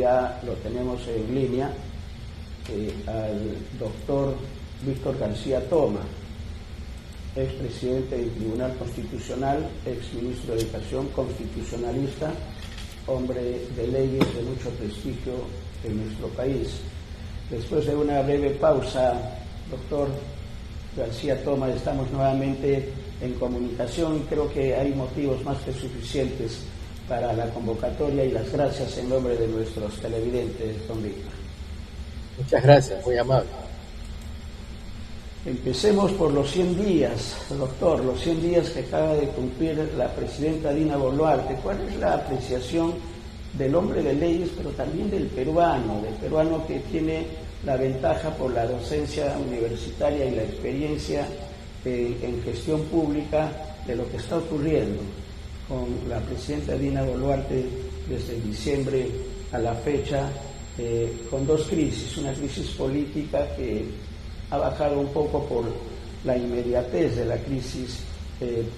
ya lo tenemos en línea, al doctor Víctor García Toma, expresidente del Tribunal Constitucional, exministro de Educación, constitucionalista, hombre de leyes de mucho prestigio en nuestro país. Después de una breve pausa, doctor García Toma, estamos nuevamente en comunicación y creo que hay motivos más que suficientes para la convocatoria y las gracias en nombre de nuestros televidentes, don Víctor. Muchas gracias, muy amable. Empecemos por los 100 días, doctor, los 100 días que acaba de cumplir la presidenta Dina Boluarte. ¿Cuál es la apreciación del hombre de leyes, pero también del peruano que tiene la ventaja por la docencia universitaria y la experiencia en gestión pública de lo que está ocurriendo con la presidenta Dina Boluarte desde diciembre a la fecha, con dos crisis, una crisis política que ha bajado un poco por la inmediatez de la crisis,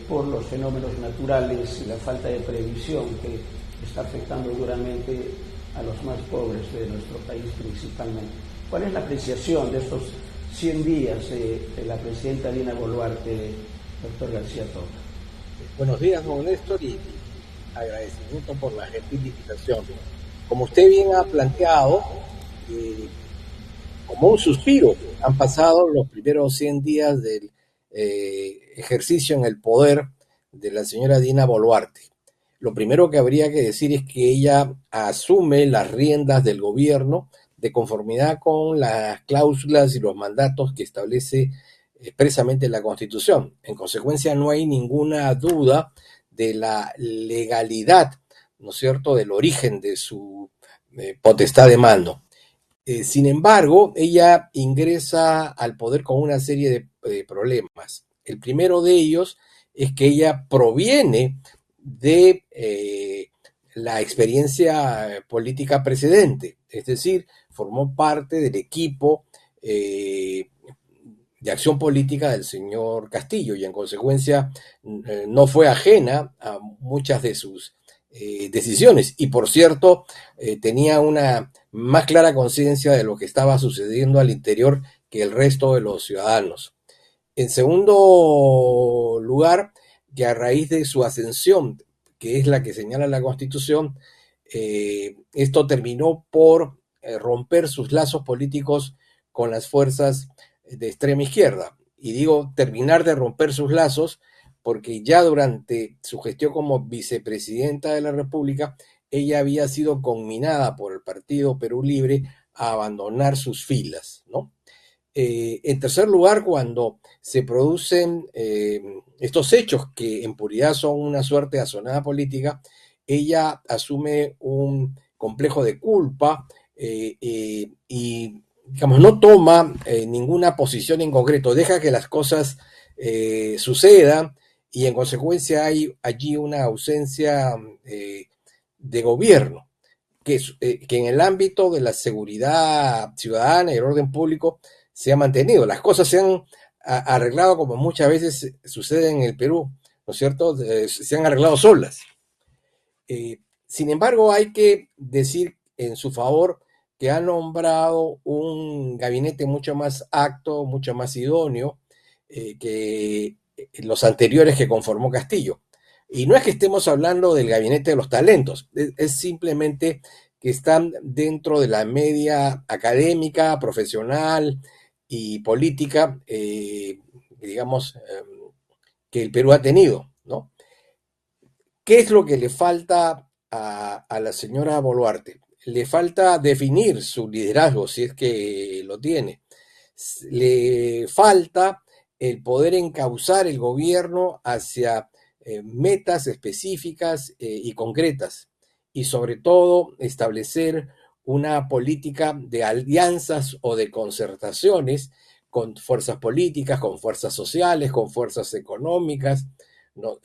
por los fenómenos naturales y la falta de previsión que está afectando duramente a los más pobres de nuestro país principalmente. ¿Cuál es la apreciación de estos 100 días de la presidenta Dina Boluarte, doctor García Toma? Buenos días, don Néstor, y agradecimiento por la gentil invitación. Como usted bien ha planteado, como un suspiro, han pasado los primeros 100 días del ejercicio en el poder de la señora Dina Boluarte. Lo primero que habría que decir es que ella asume las riendas del gobierno de conformidad con las cláusulas y los mandatos que establece expresamente la Constitución. En consecuencia, no hay ninguna duda de la legalidad, ¿no es cierto?, del origen de su potestad de mando. Sin embargo, ella ingresa al poder con una serie de problemas. El primero de ellos es que ella proviene de la experiencia política precedente, es decir, formó parte del equipo de acción política del señor Castillo y en consecuencia no fue ajena a muchas de sus decisiones y por cierto tenía una más clara conciencia de lo que estaba sucediendo al interior que el resto de los ciudadanos. En segundo lugar, que a raíz de su ascensión, que es la que señala la Constitución, esto terminó por romper sus lazos políticos con las fuerzas de extrema izquierda. Y digo terminar de romper sus lazos porque ya durante su gestión como vicepresidenta de la República, ella había sido conminada por el Partido Perú Libre a abandonar sus filas, ¿no? En tercer lugar, cuando se producen estos hechos que en puridad son una suerte de asonada política, ella asume un complejo de culpa y, digamos, no toma ninguna posición en concreto, deja que las cosas sucedan y en consecuencia hay allí una ausencia de gobierno que en el ámbito de la seguridad ciudadana y el orden público se ha mantenido. Las cosas se han arreglado como muchas veces sucede en el Perú, ¿no es cierto? Se han arreglado solas. Sin embargo, hay que decir en su favor que ha nombrado un gabinete mucho más apto, mucho más idóneo que los anteriores que conformó Castillo. Y no es que estemos hablando del gabinete de los talentos, es simplemente que están dentro de la media académica, profesional y política, digamos, que el Perú ha tenido, ¿no? ¿Qué es lo que le falta a la señora Boluarte? Le falta definir su liderazgo, si es que lo tiene. Le falta el poder encauzar el gobierno hacia metas específicas y concretas, y sobre todo establecer una política de alianzas o de concertaciones con fuerzas políticas, con fuerzas sociales, con fuerzas económicas, ¿no?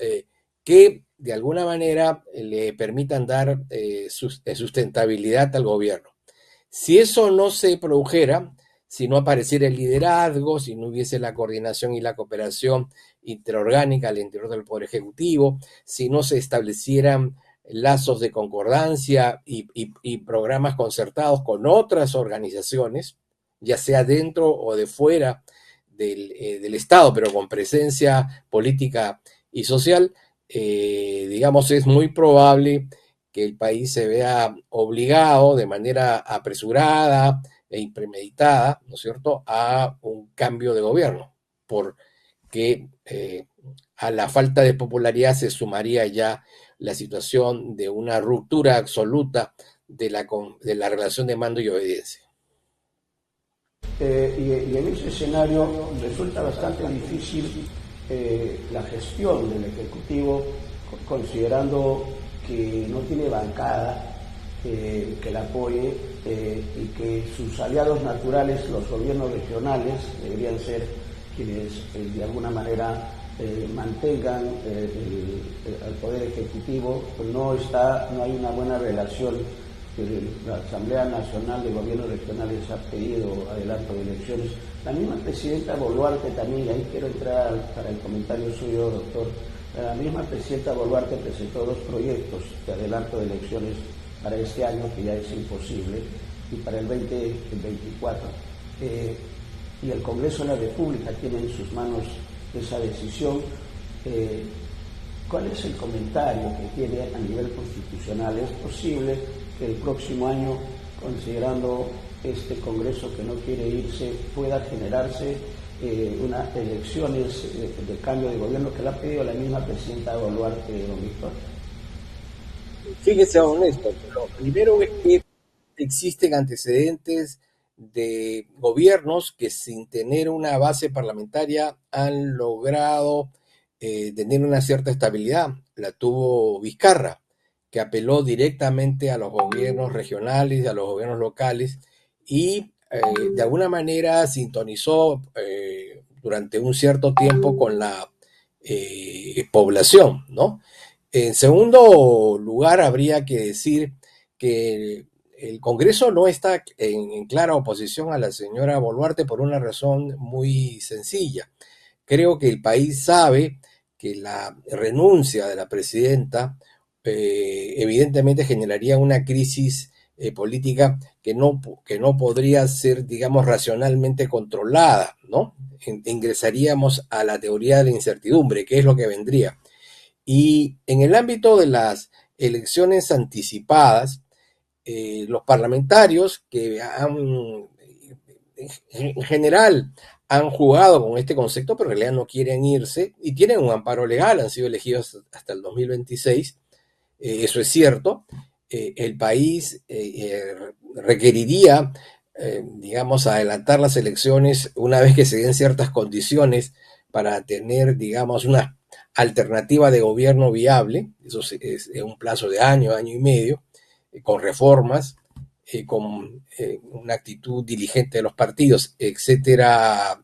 Que de alguna manera le permitan dar sustentabilidad al gobierno. Si eso no se produjera, si no apareciera el liderazgo, si no hubiese la coordinación y la cooperación interorgánica al interior del Poder Ejecutivo, si no se establecieran lazos de concordancia y programas concertados con otras organizaciones, ya sea dentro o de fuera del Estado, pero con presencia política y social, digamos, es muy probable que el país se vea obligado de manera apresurada e impremeditada, ¿no es cierto?, a un cambio de gobierno, porque a la falta de popularidad se sumaría ya la situación de una ruptura absoluta de la relación de mando y obediencia. Y en ese escenario resulta bastante difícil la gestión del Ejecutivo, considerando que no tiene bancada que la apoye y que sus aliados naturales, los gobiernos regionales, deberían ser quienes de alguna manera mantengan al Poder Ejecutivo. No hay una buena relación. La Asamblea Nacional de Gobiernos Regionales ha pedido adelanto de elecciones. La misma presidenta Boluarte también, y ahí quiero entrar para el comentario suyo, doctor. La misma presidenta Boluarte presentó 2 proyectos de adelanto de elecciones para este año, que ya es imposible, y para el 2024. Y el Congreso de la República tiene en sus manos esa decisión. ¿Cuál es el comentario que tiene a nivel constitucional? ¿Es posible que el próximo año, considerando este Congreso que no quiere irse, pueda generarse unas elecciones de cambio de gobierno que le ha pedido la misma presidenta Boluarte, don Víctor? Fíjese, honesto, lo primero es que existen antecedentes de gobiernos que sin tener una base parlamentaria han logrado tener una cierta estabilidad. La tuvo Vizcarra, que apeló directamente a los gobiernos regionales, a los gobiernos locales, y de alguna manera sintonizó durante un cierto tiempo con la población, ¿no? En segundo lugar, habría que decir que el Congreso no está en clara oposición a la señora Boluarte por una razón muy sencilla. Creo que el país sabe que la renuncia de la presidenta evidentemente generaría una crisis política que no podría ser, digamos, racionalmente controlada, ¿no? Ingresaríamos a la teoría de la incertidumbre, que es lo que vendría. Y en el ámbito de las elecciones anticipadas, los parlamentarios que en general han jugado con este concepto, pero en realidad no quieren irse y tienen un amparo legal, han sido elegidos hasta el 2026, eso es cierto. El país requeriría, digamos, adelantar las elecciones una vez que se den ciertas condiciones para tener, digamos, una alternativa de gobierno viable. Eso es un plazo de año y medio, con reformas, con una actitud diligente de los partidos, etcétera,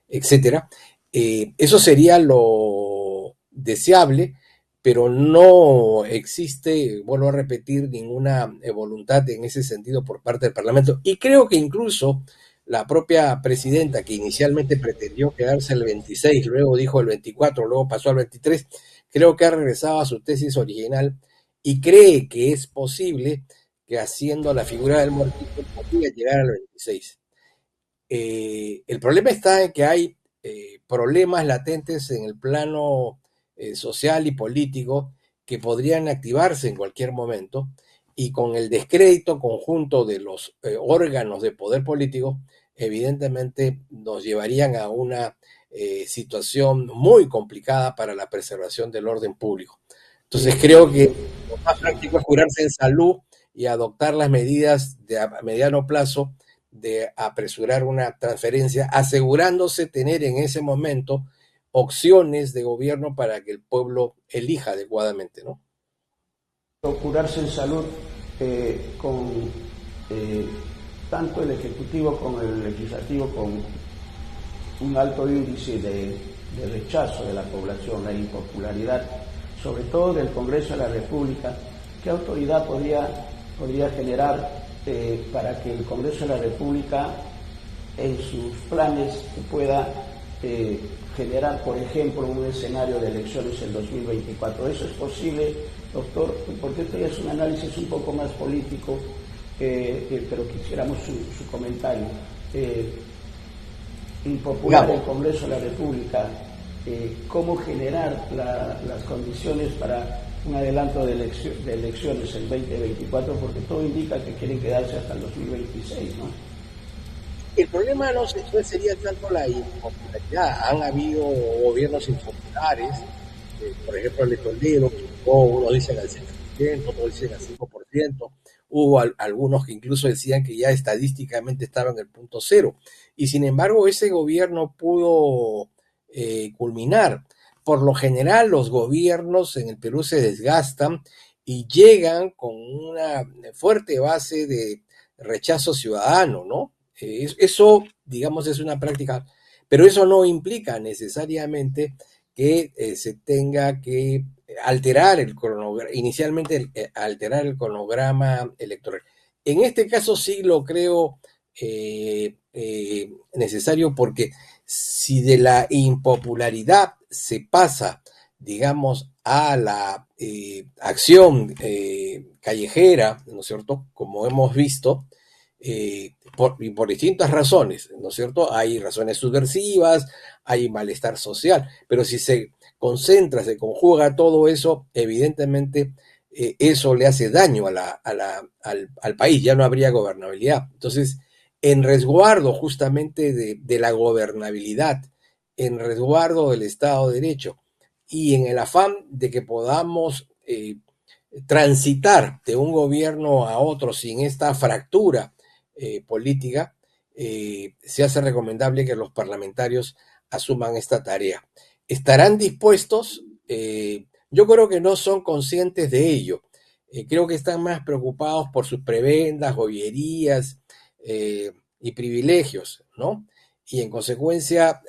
etcétera. Eso sería lo deseable, pero no existe, vuelvo a repetir, ninguna voluntad en ese sentido por parte del Parlamento. Y creo que incluso la propia presidenta, que inicialmente pretendió quedarse el 26, luego dijo el 24, luego pasó al 23, creo que ha regresado a su tesis original y cree que es posible que haciendo la figura del muertito podría llegar al 26. El problema está en que hay problemas latentes en el plano social y político que podrían activarse en cualquier momento, y con el descrédito conjunto de los órganos de poder político, evidentemente nos llevarían a una situación muy complicada para la preservación del orden público. Entonces creo que lo más práctico es curarse en salud y adoptar las medidas a mediano plazo de apresurar una transferencia, asegurándose tener en ese momento opciones de gobierno para que el pueblo elija adecuadamente, ¿no? Curarse en salud con tanto el Ejecutivo como el Legislativo, con un alto índice de rechazo de la población, la impopularidad, sobre todo del Congreso de la República. ¿Qué autoridad podría generar para que el Congreso de la República en sus planes pueda generar, por ejemplo, un escenario de elecciones en 2024? ¿Eso es posible Doctor, porque esto ya es un análisis un poco más político, pero quisiéramos su comentario. Impopular el Congreso de la República, cómo generar las condiciones para un adelanto de elecciones en 2024, porque todo indica que quieren quedarse hasta el 2026, ¿no? El problema no sería tanto la impopularidad. Han habido gobiernos impopulares, por ejemplo el de Toledo, unos dicen al 7%, otros dicen al 5%. Hubo algunos que incluso decían que ya estadísticamente estaba en el punto cero. Y sin embargo ese gobierno pudo culminar. Por lo general los gobiernos en el Perú se desgastan y llegan con una fuerte base de rechazo ciudadano, ¿no? Eso, digamos, es una práctica, pero eso no implica necesariamente que se tenga que alterar el cronograma, inicialmente alterar el cronograma electoral. En este caso sí lo creo necesario, porque si de la impopularidad se pasa, digamos, a la acción callejera, ¿no es cierto?, como hemos visto, por distintas razones, ¿no es cierto? Hay razones subversivas, hay malestar social, pero si se concentra, se conjuga todo eso, evidentemente eso le hace daño al país, ya no habría gobernabilidad. Entonces, en resguardo justamente de la gobernabilidad, en resguardo del Estado de Derecho y en el afán de que podamos transitar de un gobierno a otro sin esta fractura política, se hace recomendable que los parlamentarios asuman esta tarea. ¿Estarán dispuestos? Yo creo que no son conscientes de ello. Creo que están más preocupados por sus prebendas, joyerías y privilegios, ¿no? Y en consecuencia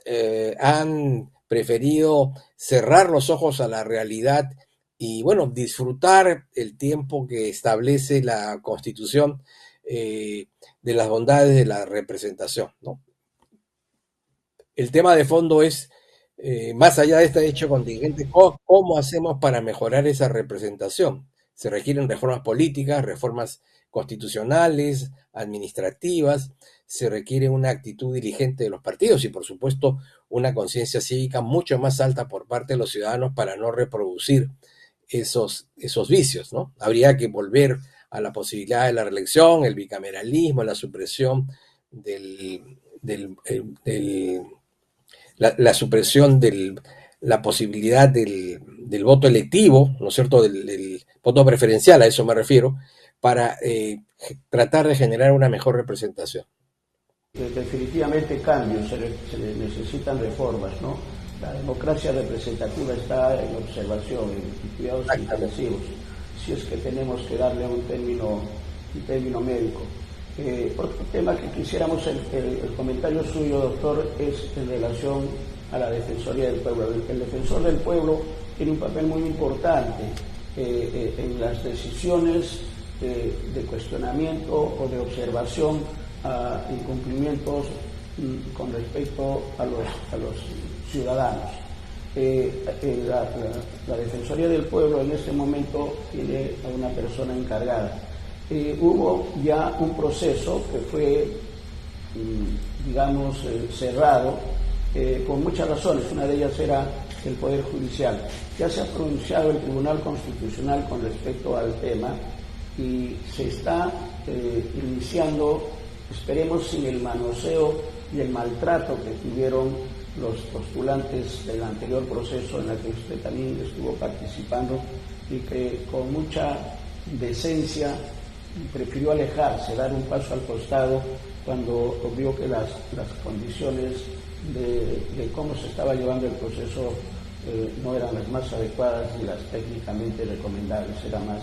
han preferido cerrar los ojos a la realidad y, bueno, disfrutar el tiempo que establece la Constitución de las bondades de la representación, ¿no? El tema de fondo es, más allá de este hecho contingente, ¿cómo hacemos para mejorar esa representación? Se requieren reformas políticas, reformas constitucionales, administrativas, se requiere una actitud diligente de los partidos y, por supuesto, una conciencia cívica mucho más alta por parte de los ciudadanos para no reproducir esos vicios, ¿no? Habría que volver a la posibilidad de la reelección, el bicameralismo, la supresión la supresión de la posibilidad del voto electivo, ¿no es cierto?, del voto preferencial, a eso me refiero, para tratar de generar una mejor representación. Definitivamente cambios, se necesitan reformas, ¿no? La democracia representativa está en observación, en cuidados intensivos, si es que tenemos que darle un término médico. Otro tema que quisiéramos, el comentario suyo, doctor, es en relación a la Defensoría del Pueblo. El Defensor del Pueblo tiene un papel muy importante en las decisiones de cuestionamiento o de observación a incumplimientos con respecto a los ciudadanos. La Defensoría del Pueblo en este momento tiene a una persona encargada. Hubo ya un proceso que fue, digamos, cerrado por muchas razones. Una de ellas era el Poder Judicial. Ya se ha pronunciado el Tribunal Constitucional con respecto al tema y se está iniciando, esperemos sin el manoseo y el maltrato que tuvieron los postulantes del anterior proceso en el que usted también estuvo participando y que con mucha decencia prefirió alejarse, dar un paso al costado cuando vio que las condiciones de cómo se estaba llevando el proceso no eran las más adecuadas ni las técnicamente recomendables, era más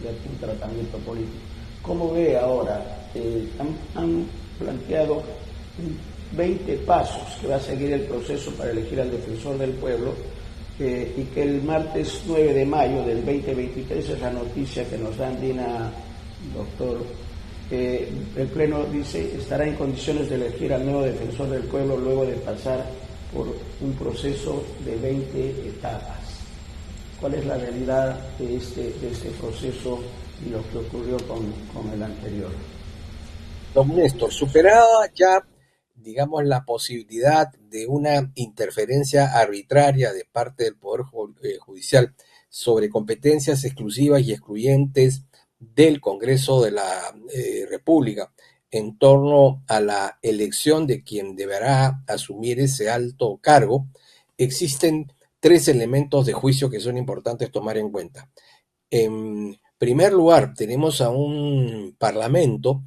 un tratamiento político. ¿Cómo ve ahora? Han planteado 20 pasos que va a seguir el proceso para elegir al Defensor del Pueblo y que el martes 9 de mayo del 2023, es la noticia que nos da Andina, doctor, el Pleno dice estará en condiciones de elegir al nuevo Defensor del Pueblo luego de pasar por un proceso de 20 etapas. cuál es la realidad de este proceso y lo que ocurrió con el anterior. Don Néstor, superada ya, digamos, la posibilidad de una interferencia arbitraria de parte del Poder Judicial sobre competencias exclusivas y excluyentes del Congreso de la República en torno a la elección de quien deberá asumir ese alto cargo, existen tres elementos de juicio que son importantes tomar en cuenta. En primer lugar, tenemos a un parlamento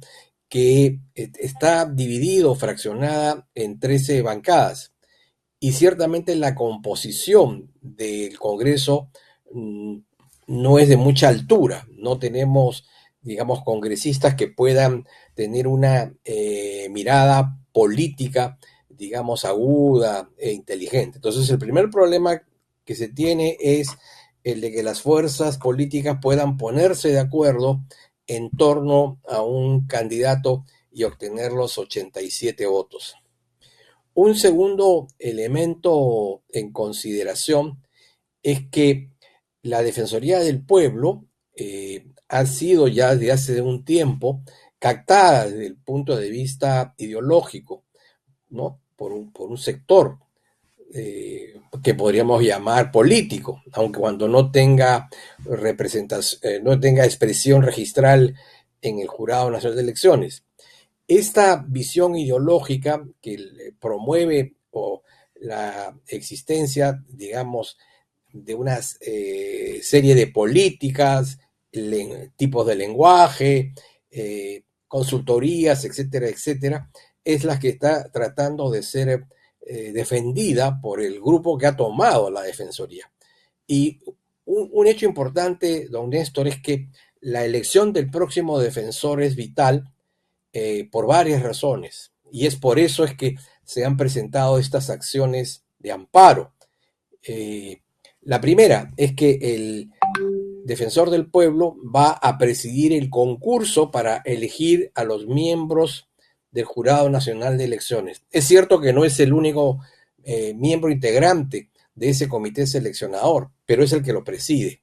que está dividido, fraccionada en 13 bancadas, y ciertamente la composición del Congreso no es de mucha altura. No tenemos, digamos, congresistas que puedan tener una mirada política, digamos, aguda e inteligente. Entonces, el primer problema que se tiene es el de que las fuerzas políticas puedan ponerse de acuerdo en torno a un candidato y obtener los 87 votos. Un segundo elemento en consideración es que la Defensoría del Pueblo ha sido ya desde hace un tiempo captada desde el punto de vista ideológico, ¿no? por un sector que podríamos llamar político, aunque cuando no tenga representación, no tenga expresión registral en el Jurado Nacional de Elecciones. Esta visión ideológica que promueve la existencia, digamos, de una serie de políticas, tipos de lenguaje, consultorías, etcétera, etcétera, es la que está tratando de ser defendida por el grupo que ha tomado la Defensoría. Y un hecho importante, don Néstor, es que la elección del próximo defensor es vital por varias razones, y es por eso es que se han presentado estas acciones de amparo. La primera es que el defensor del pueblo va a presidir el concurso para elegir a los miembros del Jurado Nacional de Elecciones. Es cierto que no es el único miembro integrante de ese comité seleccionador, pero es el que lo preside.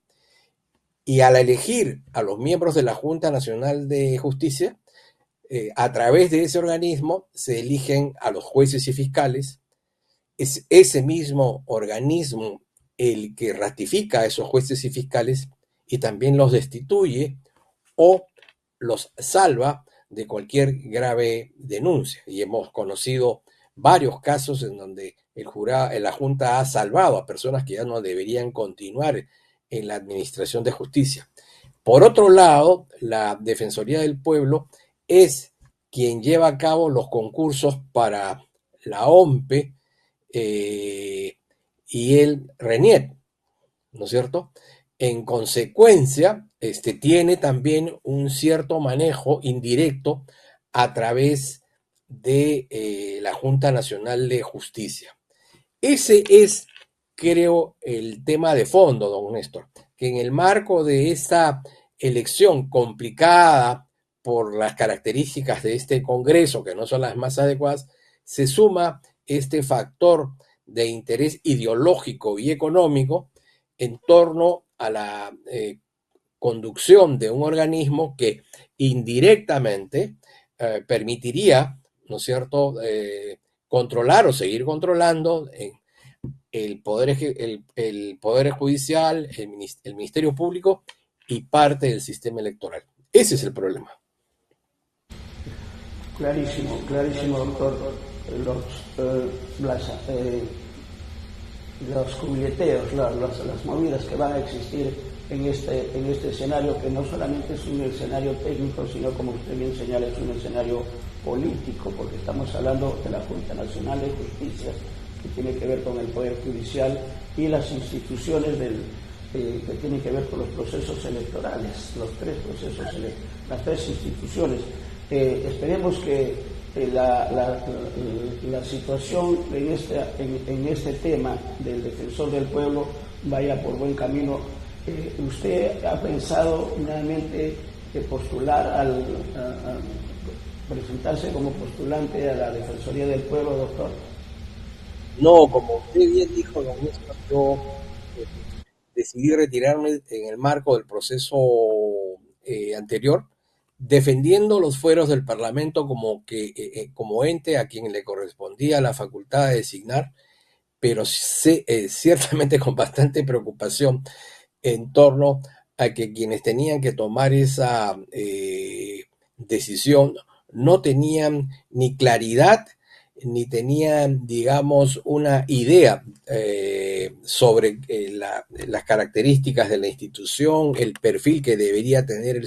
Y al elegir a los miembros de la Junta Nacional de Justicia, a través de ese organismo se eligen a los jueces y fiscales. Es ese mismo organismo el que ratifica a esos jueces y fiscales y también los destituye o los salva de cualquier grave denuncia. Y hemos conocido varios casos en donde la Junta ha salvado a personas que ya no deberían continuar en la administración de justicia. Por otro lado, la Defensoría del Pueblo es quien lleva a cabo los concursos para la OMPE y el RENIEC, ¿no es cierto? En consecuencia, tiene también un cierto manejo indirecto a través de la Junta Nacional de Justicia. Ese es, creo, el tema de fondo, don Néstor, que en el marco de esta elección complicada por las características de este Congreso, que no son las más adecuadas, se suma este factor de interés ideológico y económico en torno a la conducción de un organismo que indirectamente permitiría, ¿no es cierto?, controlar o seguir controlando el poder judicial, el Ministerio Público y parte del sistema electoral. Ese es el problema. Clarísimo, doctor. Los cubileteos, las movidas que van a existir en este escenario, que no solamente es un escenario técnico, sino, como usted bien señala, es un escenario político, porque estamos hablando de la Junta Nacional de Justicia, que tiene que ver con el Poder Judicial, y las instituciones que tienen que ver con los procesos electorales, las tres instituciones. Esperemos que la situación en este tema del defensor del pueblo vaya por buen camino. ¿Usted ha pensado nuevamente postular a presentarse como postulante a la Defensoría del Pueblo, doctor? No, como usted bien dijo, don Néstor, yo decidí retirarme en el marco del proceso anterior, defendiendo los fueros del Parlamento como ente a quien le correspondía la facultad de designar, pero ciertamente con bastante preocupación en torno a que quienes tenían que tomar esa decisión no tenían ni claridad ni tenían, digamos, una idea sobre las características de la institución, el perfil que debería tener eh,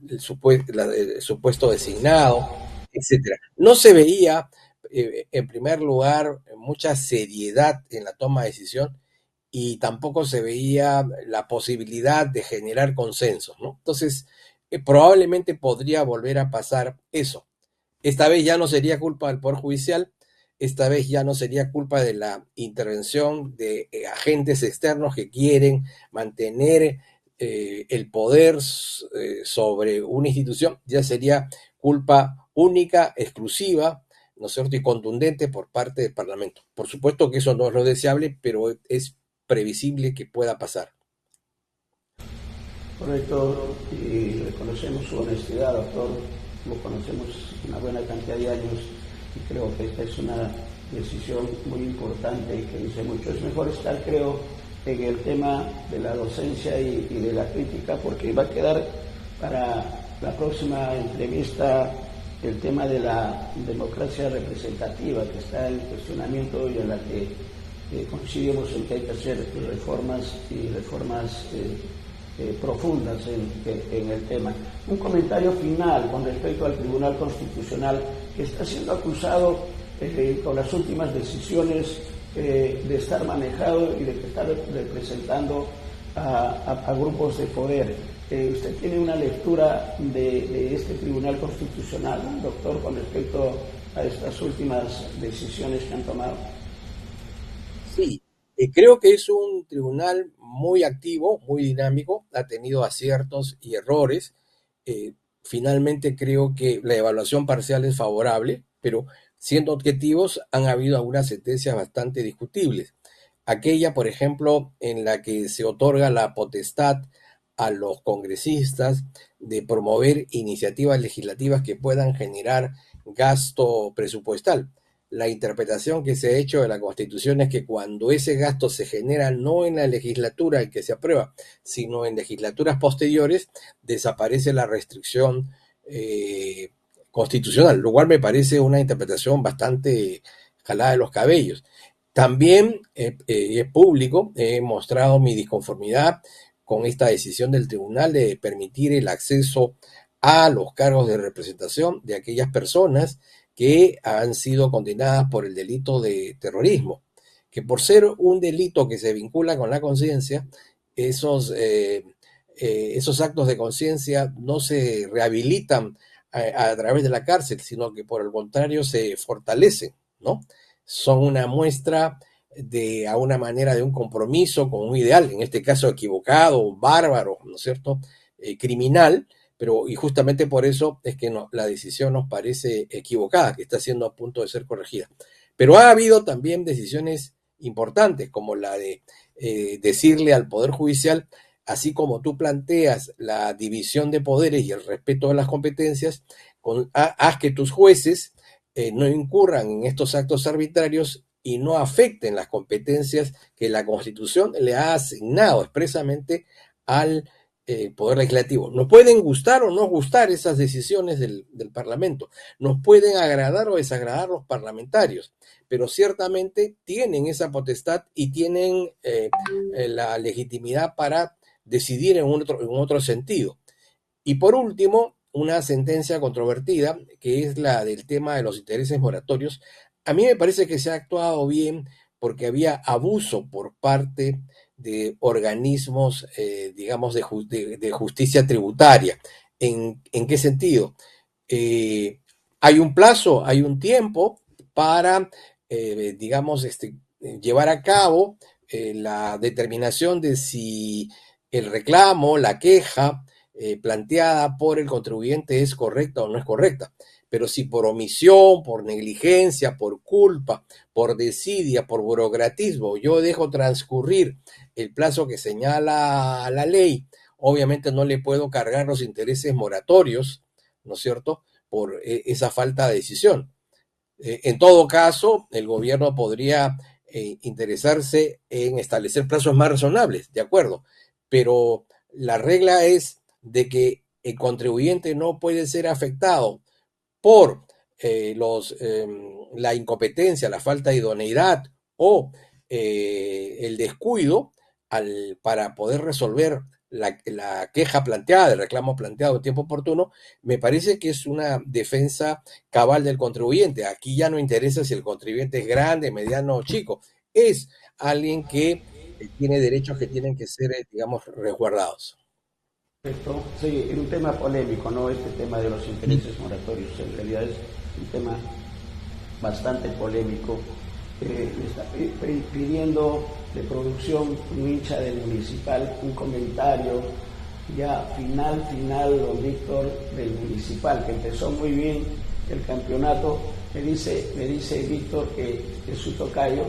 el supuesto designado, etcétera. No se veía, en primer lugar, mucha seriedad en la toma de decisión y tampoco se veía la posibilidad de generar consensos, ¿no? Entonces, probablemente podría volver a pasar eso. Esta vez ya no sería culpa del Poder Judicial, esta vez ya no sería culpa de la intervención de agentes externos que quieren mantener el poder sobre una institución, ya sería culpa única, exclusiva, ¿no es cierto?, y contundente por parte del Parlamento. Por supuesto que eso no es lo deseable, pero es previsible que pueda pasar. Correcto, y reconocemos su honestidad, doctor. Lo conocemos una buena cantidad de años y creo que esta es una decisión muy importante y que dice mucho. Es mejor estar, creo, en el tema de la docencia y de la crítica, porque va a quedar para la próxima entrevista el tema de la democracia representativa, que está en cuestionamiento y en la que coincidimos en que hay que hacer reformas y reformas profundas en el tema. Un comentario final con respecto al Tribunal Constitucional, que está siendo acusado con las últimas decisiones de estar manejado y de estar representando a grupos de poder. ¿Usted tiene una lectura de este Tribunal Constitucional, doctor, con respecto a estas últimas decisiones que han tomado? Sí, creo que es un tribunal muy activo, muy dinámico, ha tenido aciertos y errores. Finalmente creo que la evaluación parcial es favorable, pero siendo objetivos han habido algunas sentencias bastante discutibles. Aquella, por ejemplo, en la que se otorga la potestad a los congresistas de promover iniciativas legislativas que puedan generar gasto presupuestal. La interpretación que se ha hecho de la Constitución es que cuando ese gasto se genera no en la legislatura en que se aprueba, sino en legislaturas posteriores, desaparece la restricción constitucional, lo cual me parece una interpretación bastante jalada de los cabellos. También es público, he mostrado mi disconformidad con esta decisión del tribunal de permitir el acceso a los cargos de representación de aquellas personas que han sido condenadas por el delito de terrorismo, que por ser un delito que se vincula con la conciencia, esos actos de conciencia no se rehabilitan a través de la cárcel, sino que por el contrario se fortalecen, ¿no? Son una muestra de a una manera de un compromiso con un ideal, en este caso equivocado, bárbaro, ¿no es cierto?, criminal, pero y justamente por eso es que la decisión nos parece equivocada, que está siendo a punto de ser corregida. Pero ha habido también decisiones importantes, como la de decirle al Poder Judicial, así como tú planteas la división de poderes y el respeto de las competencias, haz que tus jueces no incurran en estos actos arbitrarios y no afecten las competencias que la Constitución le ha asignado expresamente al Poder Legislativo. Nos pueden gustar o no gustar esas decisiones del Parlamento, nos pueden agradar o desagradar los parlamentarios, pero ciertamente tienen esa potestad y tienen la legitimidad para decidir en otro sentido. Y por último, una sentencia controvertida, que es la del tema de los intereses moratorios. A mí me parece que se ha actuado bien porque había abuso por parte de organismos, digamos, de justicia tributaria. ¿En qué sentido? Hay un plazo, hay un tiempo para, digamos, llevar a cabo la determinación de si el reclamo, la queja, planteada por el contribuyente es correcta o no es correcta. Pero si por omisión, por negligencia, por culpa, por desidia, por burocratismo, yo dejo transcurrir el plazo que señala la ley, obviamente no le puedo cargar los intereses moratorios, ¿no es cierto?, por esa falta de decisión. En todo caso, el gobierno podría interesarse en establecer plazos más razonables, de acuerdo, pero la regla es de que el contribuyente no puede ser afectado por la incompetencia, la falta de idoneidad o el descuido para poder resolver la queja planteada, el reclamo planteado en tiempo oportuno. Me parece que es una defensa cabal del contribuyente. Aquí ya no interesa si el contribuyente es grande, mediano o chico, es alguien que tiene derechos que tienen que ser, digamos, resguardados. Sí, es un tema polémico, ¿no? Este tema de los intereses moratorios, en realidad es un tema bastante polémico. Está pidiendo de producción un hincha del Municipal un comentario ya final, don Víctor, del Municipal, que empezó muy bien el campeonato. Me dice Víctor, que es su tocayo,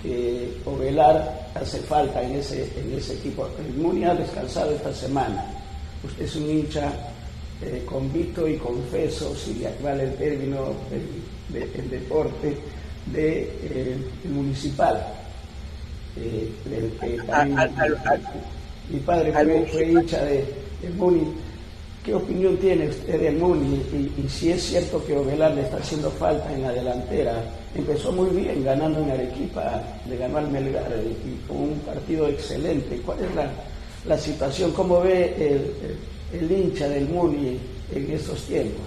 que Ovelar hace falta en ese equipo. El Muni ha descansado esta semana. Usted es un hincha convicto y confeso, si vale el término del deporte, del Municipal. Mi padre fue hincha del Muni. ¿Qué opinión tiene usted del Muni? Y si es cierto que Ovelar le está haciendo falta en la delantera. Empezó muy bien ganando en Arequipa, le ganó al Melgar y con un partido excelente. ¿Cuál es la situación? ¿Cómo ve el hincha del Muni en estos tiempos?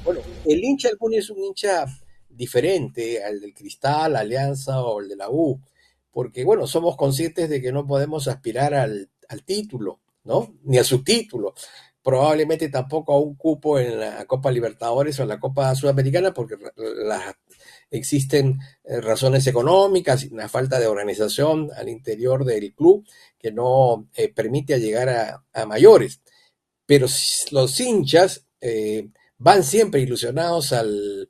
Bueno, el hincha del Muni es un hincha diferente al del Cristal, Alianza o el de la U, porque bueno, somos conscientes de que no podemos aspirar al título, ¿no? Ni al subtítulo, probablemente tampoco a un cupo en la Copa Libertadores o en la Copa Sudamericana, porque existen razones económicas, una falta de organización al interior del club que no permite llegar a mayores. Pero los hinchas van siempre ilusionados al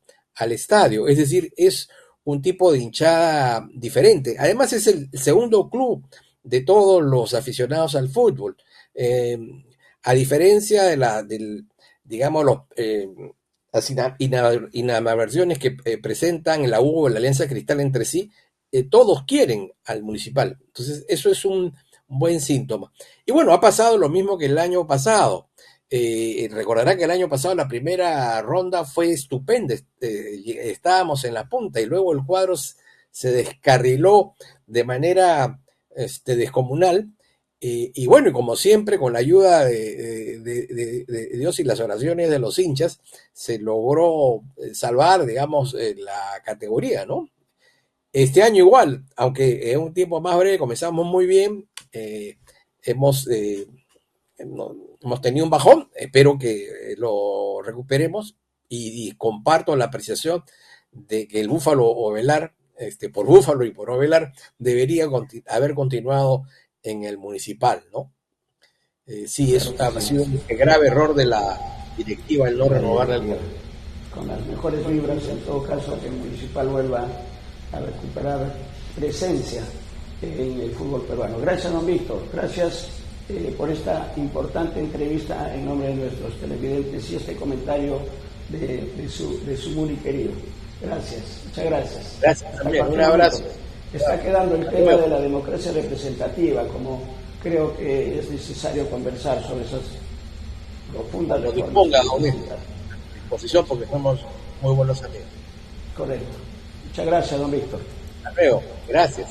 estadio, es decir, es un tipo de hinchada diferente. Además es el segundo club de todos los aficionados al fútbol. A diferencia de digamos, las inadversiones que presentan la U o la Alianza Cristal entre sí, todos quieren al Municipal. Entonces, eso es un buen síntoma. Y bueno, ha pasado lo mismo que el año pasado. Recordará que el año pasado la primera ronda fue estupenda, estábamos en la punta y luego el cuadro se descarriló de manera descomunal. Y bueno, y como siempre, con la ayuda de Dios y las oraciones de los hinchas, se logró salvar, digamos, la categoría, ¿no? Este año igual, aunque en un tiempo más breve comenzamos muy bien, hemos tenido un bajón, espero que lo recuperemos y comparto la apreciación de que el Búfalo Ovelar, por Búfalo y por Ovelar, debería haber continuado en el Municipal, ¿no? Sí, eso ha sido un grave error de la directiva el no renovar el contrato. Con las mejores vibras, en todo caso, que el Municipal vuelva a recuperar presencia en el fútbol peruano. Gracias, don Víctor. Gracias por esta importante entrevista en nombre de nuestros televidentes y este comentario de su Muni querido. Gracias, muchas gracias. Gracias también, un abrazo. Está quedando el tema de la democracia representativa, como creo que es necesario conversar sobre esas profundas reformas. Lo disponga a disposición porque somos muy buenos amigos. Correcto. Muchas gracias, don Víctor. Hasta luego. Gracias.